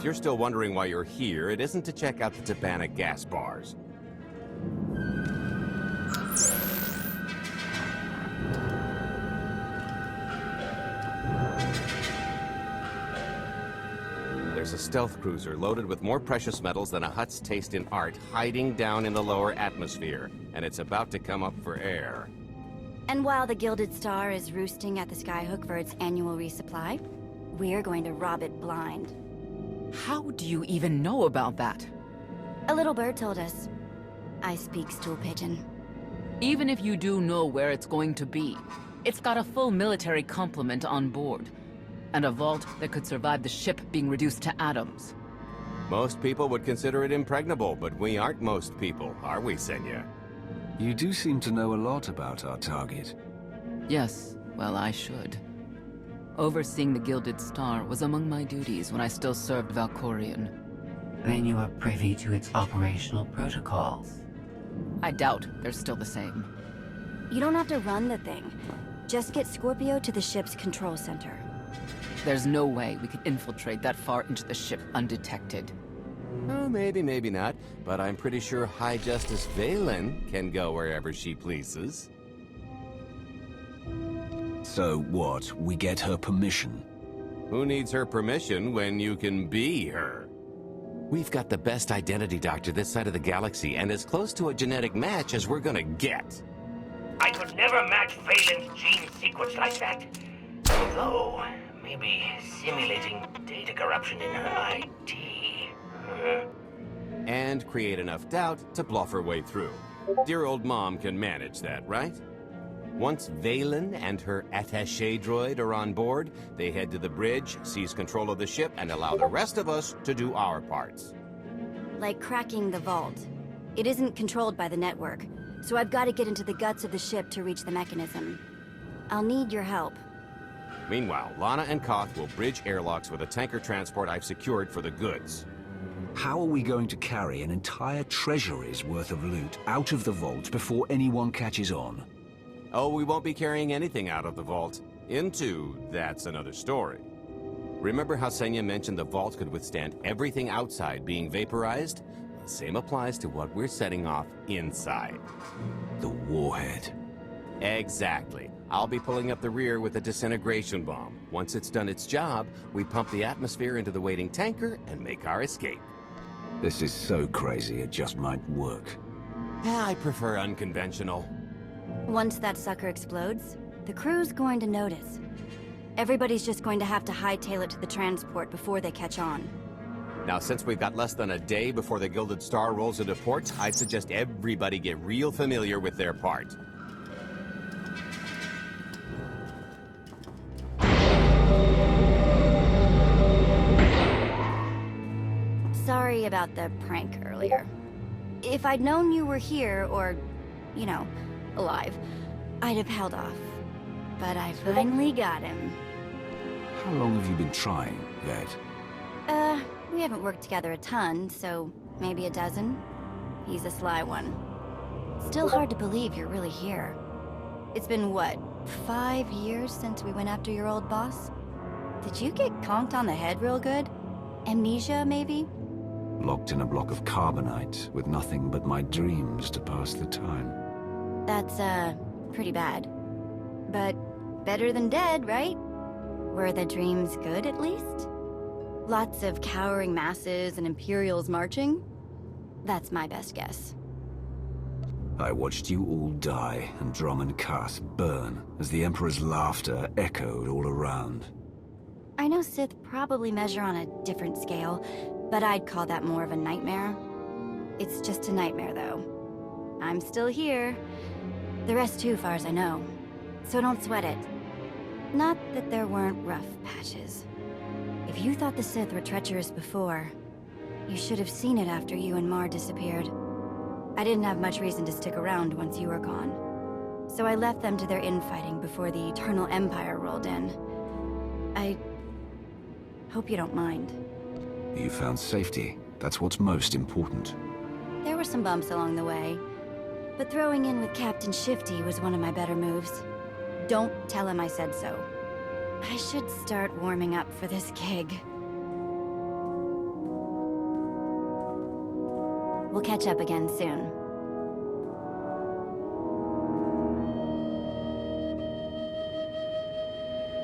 you're still wondering why you're here, it isn't to check out the Tabana gas bars. There's a stealth cruiser loaded with more precious metals than a Hutt's taste in art hiding down in the lower atmosphere, and it's about to come up for air. And while the Gilded Star is roosting at the Skyhook for its annual resupply, we're going to rob it blind. How do you even know about that? A little bird told us. I speak stool pigeon. Even if you do know where it's going to be, it's got a full military complement on board, and a vault that could survive the ship being reduced to atoms. Most people would consider it impregnable, but we aren't most people, are we, Senya? You do seem to know a lot about our target. Yes, well, I should. Overseeing the Gilded Star was among my duties when I still served Valkorion. Then you are privy to its operational protocols. I doubt they're still the same. You don't have to run the thing. Just get Scorpio to the ship's control center. There's no way we could infiltrate that far into the ship undetected. Oh, maybe, maybe not, but I'm pretty sure High Justice Valen can go wherever she pleases. So what? We get her permission? Who needs her permission when you can be her? We've got the best identity doctor this side of the galaxy, and as close to a genetic match as we're gonna get. I could never match Valen's gene sequence like that. Although, maybe simulating data corruption in her IT. And create enough doubt to bluff her way through. Dear old mom can manage that, right? Once Valen and her attaché droid are on board, they head to the bridge, seize control of the ship, and allow the rest of us to do our parts. Like cracking the vault. It isn't controlled by the network, so I've got to get into the guts of the ship to reach the mechanism. I'll need your help. Meanwhile, Lana and Koth will bridge airlocks with a tanker transport I've secured for the goods. How are we going to carry an entire treasury's worth of loot out of the vault before anyone catches on? Oh, we won't be carrying anything out of the vault. That's another story. Remember how Senya mentioned the vault could withstand everything outside being vaporized? The same applies to what we're setting off inside. The warhead. Exactly. I'll be pulling up the rear with a disintegration bomb. Once it's done its job, we pump the atmosphere into the waiting tanker and make our escape. This is so crazy it just might work. Yeah, I prefer unconventional. Once that sucker explodes, the crew's going to notice. Everybody's just going to have to hightail it to the transport before they catch on. Now, since we've got less than a day before the Gilded Star rolls into port, I'd suggest everybody get real familiar with their part. Sorry about the prank earlier. If I'd known you were here, or, you know, alive, I'd have held off. But I finally got him. How long have you been trying, Vette? We haven't worked together a ton, so maybe a dozen. He's a sly one. Still hard to believe you're really here. It's been, what, 5 years since we went after your old boss? Did you get conked on the head real good? Amnesia, maybe? Locked in a block of carbonite with nothing but my dreams to pass the time. That's, pretty bad. But better than dead, right? Were the dreams good, at least? Lots of cowering masses and Imperials marching? That's my best guess. I watched you all die and Drum and Cass burn as the Emperor's laughter echoed all around. I know Sith probably measure on a different scale, but I'd call that more of a nightmare. It's just a nightmare, though. I'm still here. The rest too, far as I know. So don't sweat it. Not that there weren't rough patches. If you thought the Sith were treacherous before, you should have seen it after you and Mar disappeared. I didn't have much reason to stick around once you were gone. So I left them to their infighting before the Eternal Empire rolled in. I hope you don't mind. You found safety. That's what's most important. There were some bumps along the way, but throwing in with Captain Shifty was one of my better moves. Don't tell him I said so. I should start warming up for this gig. We'll catch up again soon.